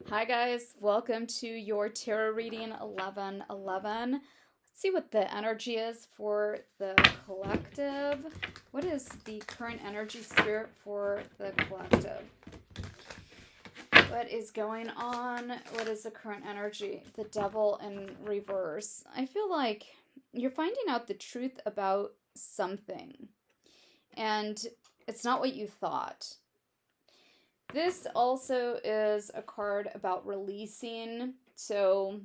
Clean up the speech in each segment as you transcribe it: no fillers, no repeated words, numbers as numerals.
Hi guys, welcome to your tarot reading 1111. Let's see what the energy is for the collective. What is the current energy spirit for the collective? What is going on? What is the current energy? The devil in reverse. I feel like you're finding out the truth about something, and it's not what you thought. This also is a card about releasing. So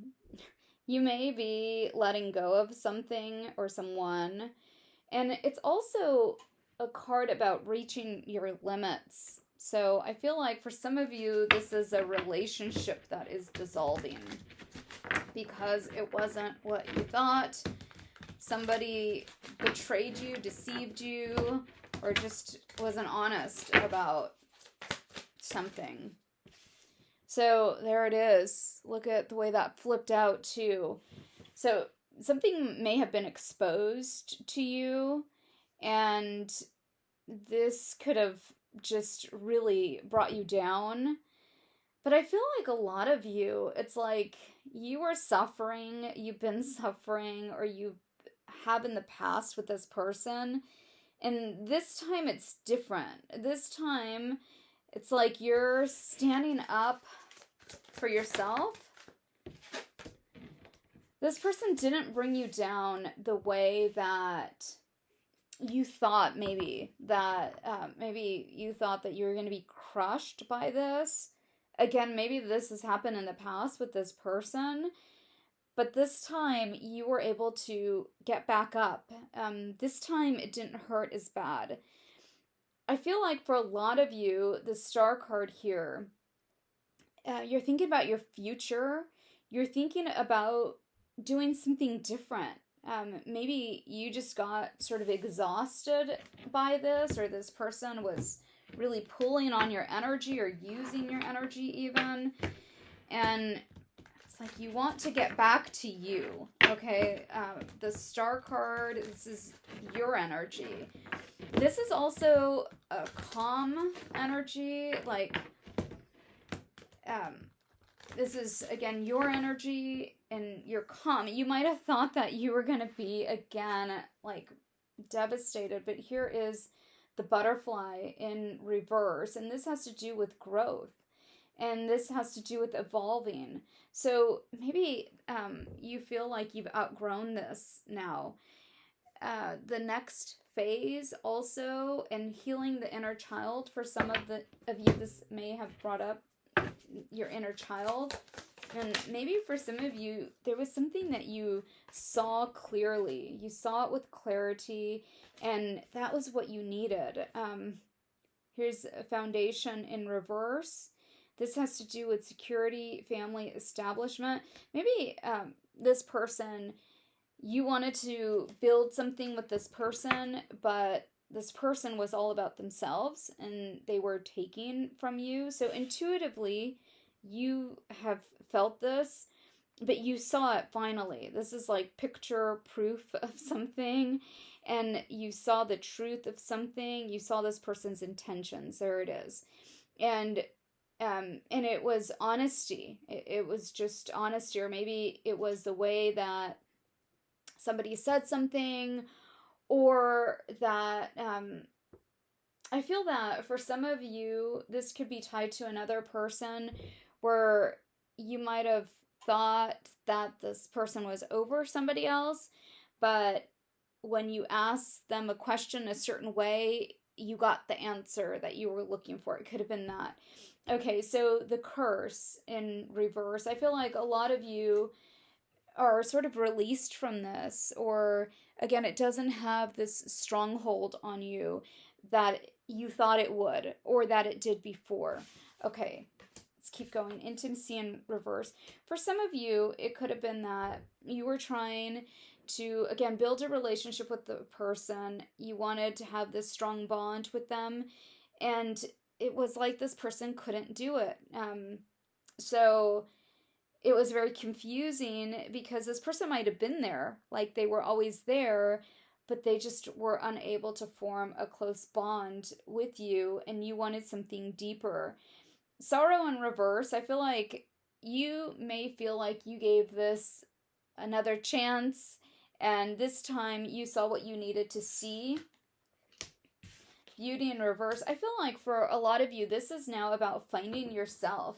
you may be letting go of something or someone. And it's also a card about reaching your limits. So I feel like for some of you, this is a relationship that is dissolving because it wasn't what you thought. Somebody betrayed you, deceived you, or just wasn't honest about something. So there it is. Look at the way that flipped out too. So something may have been exposed to you, and this could have just really brought you down. But I feel like a lot of you, it's like you are suffering, you've been suffering, or you have in the past with this person. And this time it's different. This time it's like you're standing up for yourself. This person didn't bring you down the way that you thought maybe you thought that you were going to be crushed by this. Again, maybe this has happened in the past with this person, but this time you were able to get back up. This time it didn't hurt as bad. I feel like for a lot of you, the star card here, you're thinking about your future. You're thinking about doing something different. Maybe you just got sort of exhausted by this, or this person was really pulling on your energy or using your energy even. And it's like you want to get back to you, okay? The star card, this is your energy. This is also a calm energy, like, this is, again, your energy, and you're calm. You might have thought that you were going to be, again, like, devastated, but here is the butterfly in reverse, and this has to do with growth, and this has to do with evolving. So maybe you feel like you've outgrown this now. The next phase also, and healing the inner child, for some of you this may have brought up your inner child, and maybe for some of you there was something that you saw clearly, you saw it with clarity, and that was what you needed. Here's a foundation in reverse. This has to do with security, family, establishment. Maybe this person, you wanted to build something with this person, but this person was all about themselves and they were taking from you. So intuitively, you have felt this, but you saw it finally. This is like picture proof of something, and you saw the truth of something. You saw this person's intentions. There it is. And it was honesty. It was just honesty, or maybe it was the way that somebody said something, or that I feel that for some of you, this could be tied to another person where you might have thought that this person was over somebody else, but when you asked them a question a certain way, you got the answer that you were looking for. It could have been that. Okay, so the curse in reverse. I feel like a lot of you are sort of released from this, or again, it doesn't have this stronghold on you that you thought it would, or that it did before. Okay, let's keep going. Intimacy in reverse. For some of you, it could have been that you were trying to, again, build a relationship with the person. You wanted to have this strong bond with them, and it was like this person couldn't do it. So it was very confusing because this person might have been there, like they were always there, but they just were unable to form a close bond with you, and you wanted something deeper. Sorrow in reverse, I feel like you may feel like you gave this another chance, and this time you saw what you needed to see. Beauty in reverse, I feel like for a lot of you, this is now about finding yourself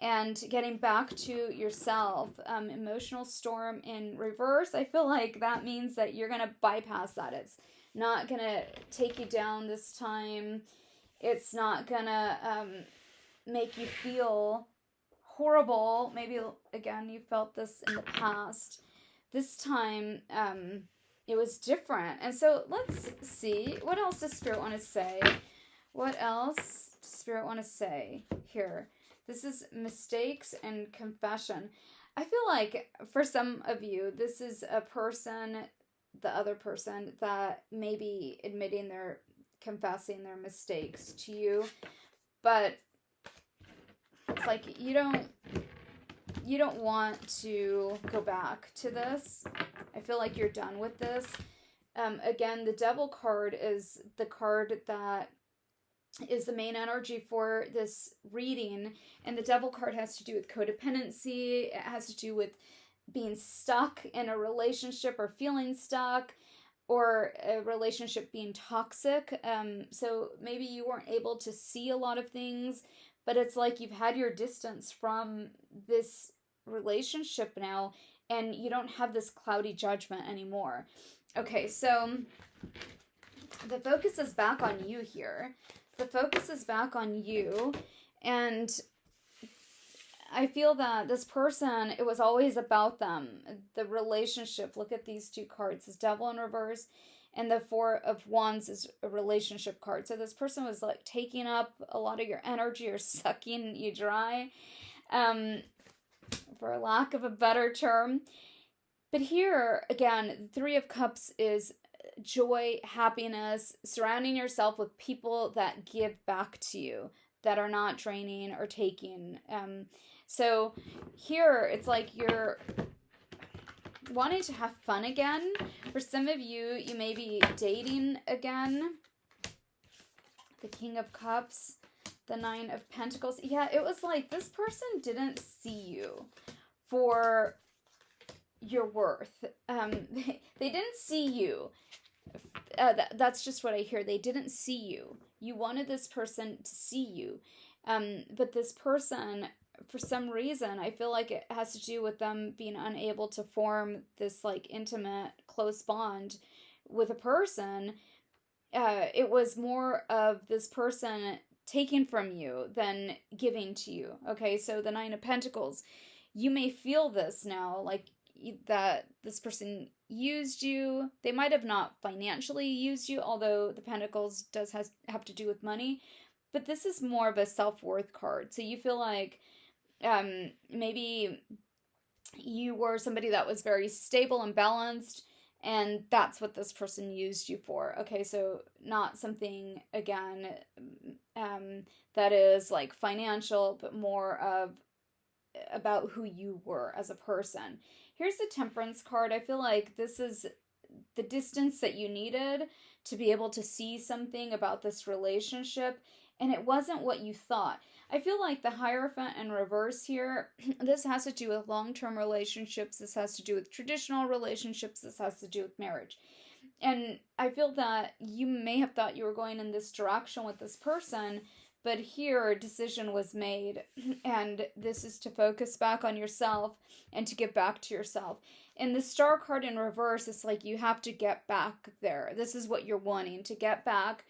and getting back to yourself. Emotional storm in reverse, I feel like that means that you're going to bypass that. It's not going to take you down this time. It's not going to make you feel horrible. Maybe, again, you felt this in the past. This time, it was different. And so let's see. What else does Spirit want to say? What else does Spirit want to say here? This is mistakes and confession. I feel like for some of you, this is a person, the other person, that may be admitting their, confessing their mistakes to you. But it's like you don't want to go back to this. I feel like you're done with this. Again, the Devil card is the card that is the main energy for this reading, and the Devil card has to do with codependency. It has to do with being stuck in a relationship or feeling stuck, or a relationship being toxic. So maybe you weren't able to see a lot of things, but it's like you've had your distance from this relationship now, and you don't have this cloudy judgment anymore. Okay, so the focus is back on you here. The focus is back on you, and I feel that this person, it was always about them. The relationship, look at these two cards. This Devil in reverse, and the Four of Wands is a relationship card. So this person was like taking up a lot of your energy or sucking you dry, for lack of a better term. But here, again, the Three of Cups is joy, happiness, surrounding yourself with people that give back to you, that are not draining or taking. So here, it's like you're wanting to have fun again. For some of you, you may be dating again. The King of Cups, the Nine of Pentacles. Yeah, it was like this person didn't see you for your worth. They didn't see you. That's just what I hear. They didn't see you. You wanted this person to see you. But this person, for some reason, I feel like it has to do with them being unable to form this like intimate, close bond with a person. It was more of this person taking from you than giving to you. Okay, so the Nine of Pentacles, you may feel this now, like that this person used you. They might have not financially used you, although the Pentacles does have to do with money, but this is more of a self-worth card. So you feel like maybe you were somebody that was very stable and balanced, and that's what this person used you for. Okay, so not something, again, that is like financial, but more of about who you were as a person. Here's the Temperance card. I feel like this is the distance that you needed to be able to see something about this relationship, and it wasn't what you thought. I feel like the Hierophant in reverse here, this has to do with long-term relationships. This has to do with traditional relationships. This has to do with marriage. And I feel that you may have thought you were going in this direction with this person, but here a decision was made, and this is to focus back on yourself and to get back to yourself. And the Star card in reverse, it's like you have to get back there. This is what you're wanting, to get back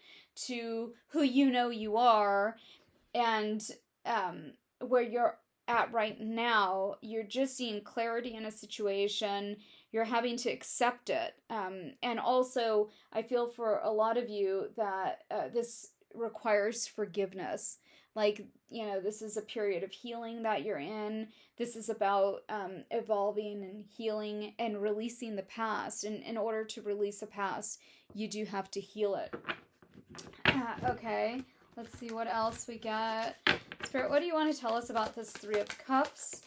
to who you know you are, and where you're at right now. You're just seeing clarity in a situation. You're having to accept it. And also, I feel for a lot of you that this requires forgiveness. Like, this is a period of healing that you're in. This is about evolving and healing and releasing the past. And in order to release the past, you do have to heal it. Okay, let's see what else we got. Spirit, what do you want to tell us about this Three of Cups?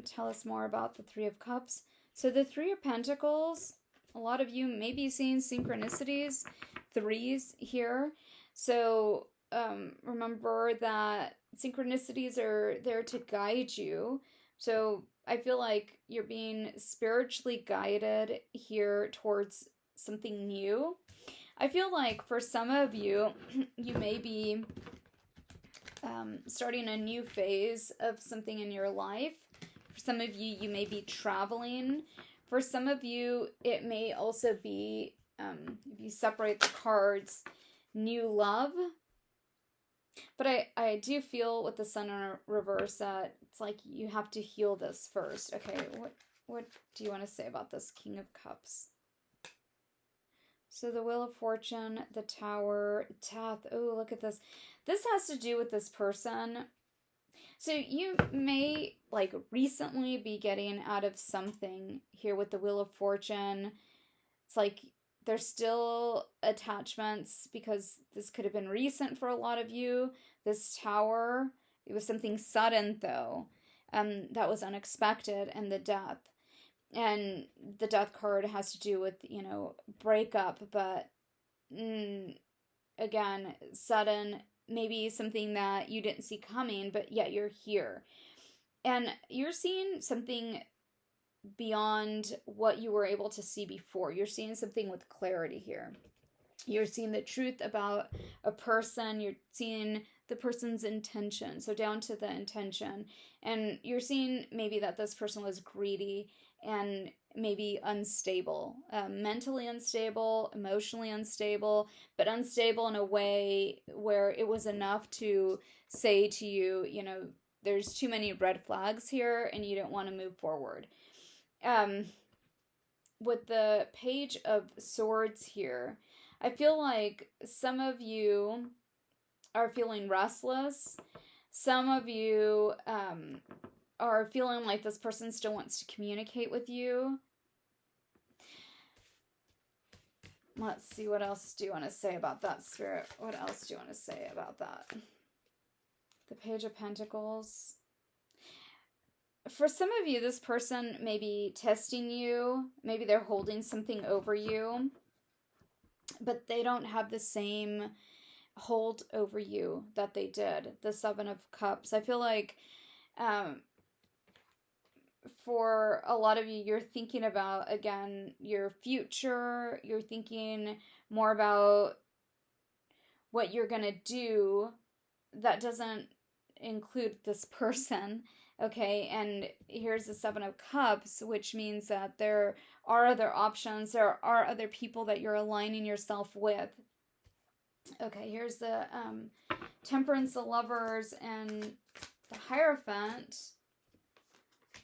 Tell us more about the Three of Cups. So the Three of Pentacles, a lot of you may be seeing synchronicities, threes here. So remember that synchronicities are there to guide you. So I feel like you're being spiritually guided here towards something new. I feel like for some of you, you may be starting a new phase of something in your life. For some of you, you may be traveling. For some of you, it may also be, if you separate the cards, new love. But I do feel with the Sun in reverse that it's like you have to heal this first. Okay, what do you want to say about this King of Cups? So the Wheel of Fortune, the Tower, Death. Oh, look at this. This has to do with this person. So you may like recently be getting out of something here with the Wheel of Fortune. It's like there's still attachments because this could have been recent for a lot of you. This Tower, it was something sudden though. That was unexpected, and the Death. And the Death card has to do with, breakup, but again, sudden, maybe something that you didn't see coming, but yet you're here. And you're seeing something beyond what you were able to see before. You're seeing something with clarity here. You're seeing the truth about a person. You're seeing the person's intention. So down to the intention. And you're seeing maybe that this person was greedy and maybe unstable, mentally unstable, emotionally unstable, but unstable in a way where it was enough to say to you, there's too many red flags here and you don't want to move forward. With the Page of Swords here, I feel like some of you are feeling restless. Some of you are feeling like this person still wants to communicate with you. Let's see, what else do you want to say about that, Spirit? What else do you want to say about that? The Page of Pentacles. For some of you, this person may be testing you. Maybe they're holding something over you, but they don't have the same hold over you that they did. The Seven of Cups. I feel like for a lot of you, you're thinking about, again, your future. You're thinking more about what you're going to do that doesn't include this person. Okay, and here's the Seven of Cups, which means that there are other options. There are other people that you're aligning yourself with. Okay, here's the Temperance, the Lovers, and the Hierophant.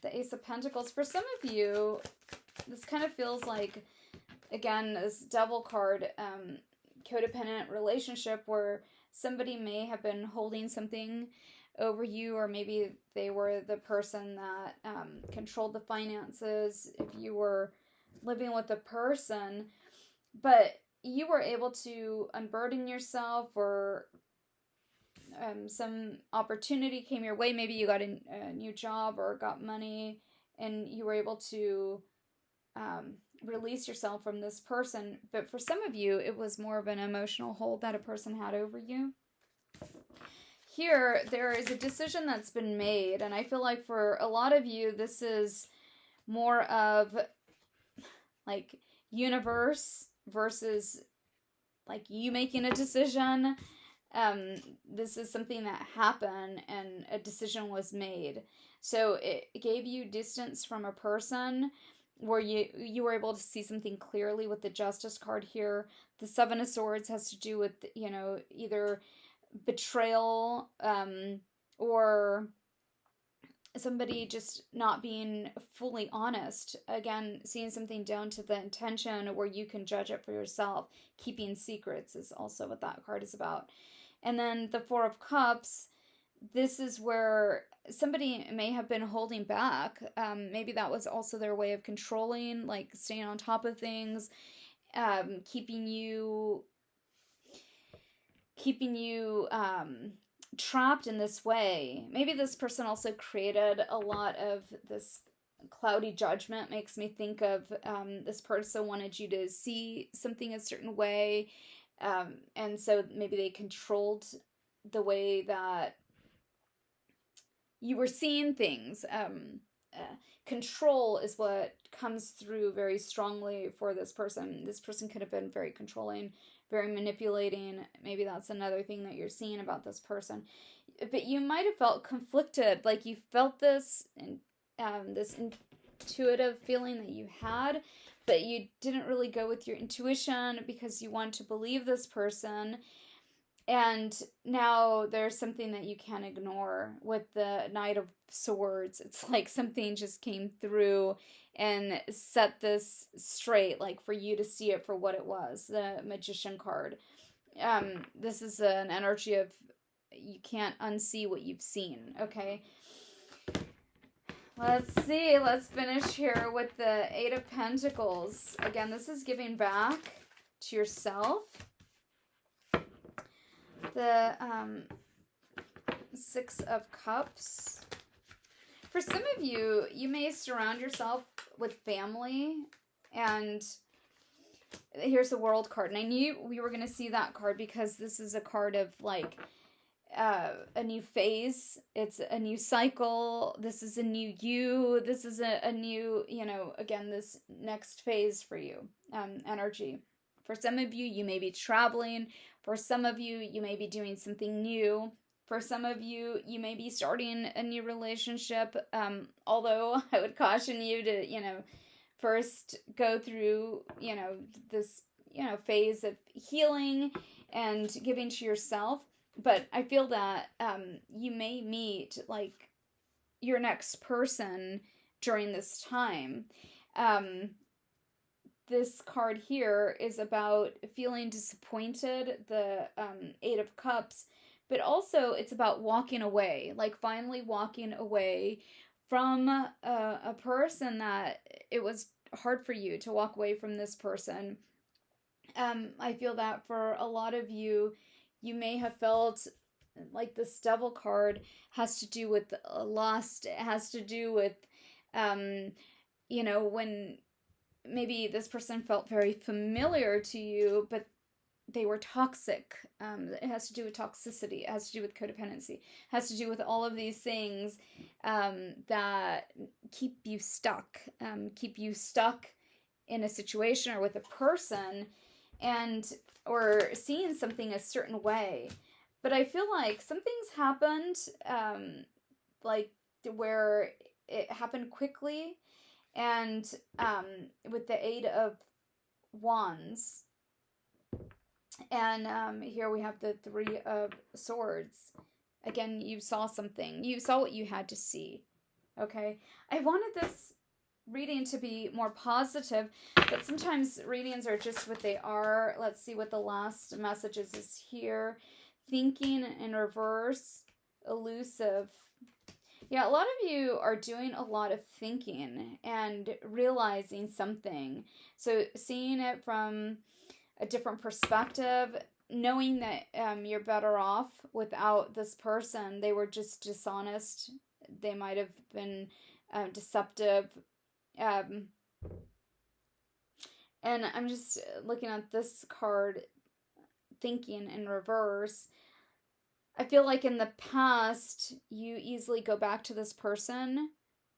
The Ace of Pentacles. For some of you, this kind of feels like, again, this Devil card, codependent relationship where somebody may have been holding something over you, or maybe they were the person that controlled the finances if you were living with a person, but you were able to unburden yourself, or some opportunity came your way. Maybe you got a new job or got money and you were able to release yourself from this person. But for some of you, it was more of an emotional hold that a person had over you. Here, there is a decision that's been made, and I feel like for a lot of you, this is more of like universe versus like you making a decision. This is something that happened and a decision was made. So it gave you distance from a person where you were able to see something clearly with the Justice card here. The Seven of Swords has to do with, either betrayal, or somebody just not being fully honest. Again, seeing something down to the intention where you can judge it for yourself. Keeping secrets is also what that card is about. And then the Four of Cups, this is where somebody may have been holding back. Maybe that was also their way of controlling, like staying on top of things, keeping you trapped in this way. Maybe this person also created a lot of this cloudy judgment. Makes me think of this person wanted you to see something a certain way, and so maybe they controlled the way that you were seeing things. Control is what comes through very strongly for this person. This person could have been very controlling, very manipulating. Maybe that's another thing that you're seeing about this person. But you might have felt conflicted, like you felt this this intuitive feeling that you had, but you didn't really go with your intuition because you want to believe this person. And now there's something that you can't ignore with the Knight of Swords. It's like something just came through and set this straight, like for you to see it for what it was, the Magician card. This is an energy of you can't unsee what you've seen, okay? Let's see. Let's finish here with the Eight of Pentacles. Again, this is giving back to yourself. The Six of Cups. For some of you, you may surround yourself with family. And here's the World card. And I knew we were going to see that card because this is a card of like a new phase. It's a new cycle. This is a new you. This is a new, again, this next phase for you, energy. For some of you, you may be traveling. For some of you, you may be doing something new. For some of you, you may be starting a new relationship. Although I would caution you to, first go through, this, phase of healing and giving to yourself. But I feel that you may meet like your next person during this time. This card here is about feeling disappointed, the Eight of Cups, but also it's about walking away, like finally walking away from a person that it was hard for you to walk away from this person. I feel that for a lot of you, you may have felt like this Devil card has to do with lust. It has to do with, when maybe this person felt very familiar to you, but they were toxic. It has to do with toxicity. It has to do with codependency. It has to do with all of these things that keep you stuck in a situation or with a person, or seeing something a certain way. But I feel like something's happened, like where it happened quickly. And with the Eight of Wands, and here we have the Three of Swords. Again, you saw something. You saw what you had to see. Okay? I wanted this reading to be more positive, but sometimes readings are just what they are. Let's see what the last messages is here. Thinking in reverse, elusive. Yeah, a lot of you are doing a lot of thinking and realizing something. So seeing it from a different perspective, knowing that you're better off without this person. They were just dishonest. They might have been deceptive. And I'm just looking at this card, thinking in reverse. I feel like in the past, you easily go back to this person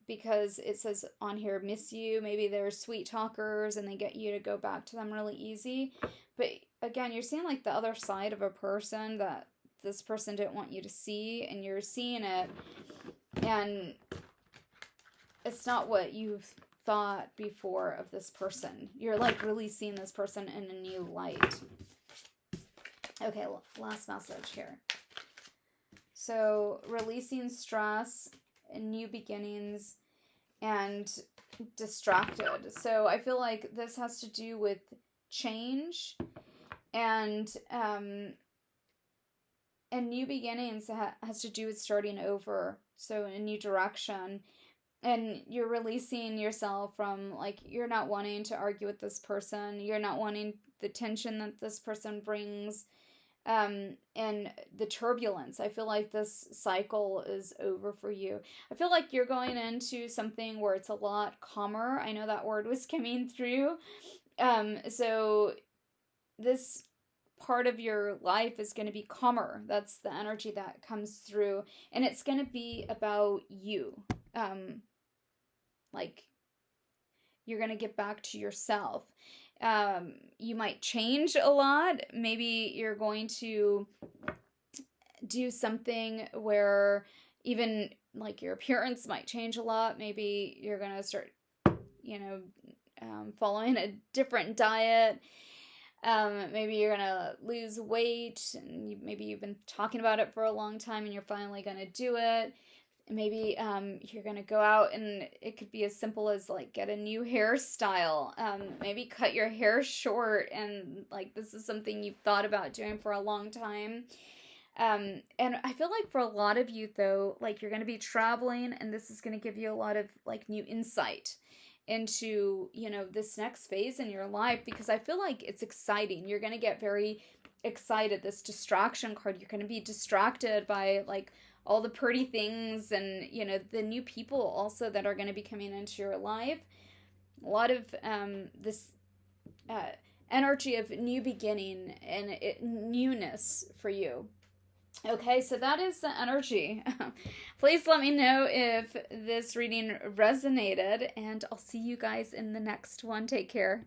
because it says on here, miss you. Maybe they're sweet talkers and they get you to go back to them really easy. But again, you're seeing like the other side of a person that this person didn't want you to see, and you're seeing it, and it's not what you thought before of this person. You're like really seeing this person in a new light. Okay, last message here. So, releasing stress and new beginnings and distracted. So, I feel like this has to do with change and new beginnings has to do with starting over. So, a new direction. And you're releasing yourself from, like, you're not wanting to argue with this person. You're not wanting the tension that this person brings. And the turbulence. I feel like this cycle is over for you. I feel like you're going into something where it's a lot calmer. I know that word was coming through. So this part of your life is going to be calmer. That's the energy that comes through. And it's going to be about you. Like, you're going to get back to yourself. You might change a lot. Maybe you're going to do something where even like your appearance might change a lot. Maybe you're going to start, following a different diet. Maybe you're going to lose weight, and maybe you've been talking about it for a long time and you're finally going to do it. Maybe you're going to go out, and it could be as simple as like get a new hairstyle. Maybe cut your hair short, and like this is something you've thought about doing for a long time. And I feel like for a lot of you though, like you're going to be traveling, and this is going to give you a lot of like new insight into, this next phase in your life, because I feel like it's exciting. You're going to get very excited. This distraction card, you're going to be distracted by like all the pretty things and, the new people also that are going to be coming into your life. A lot of this energy of new beginning and newness for you. Okay, so that is the energy. Please let me know if this reading resonated, and I'll see you guys in the next one. Take care.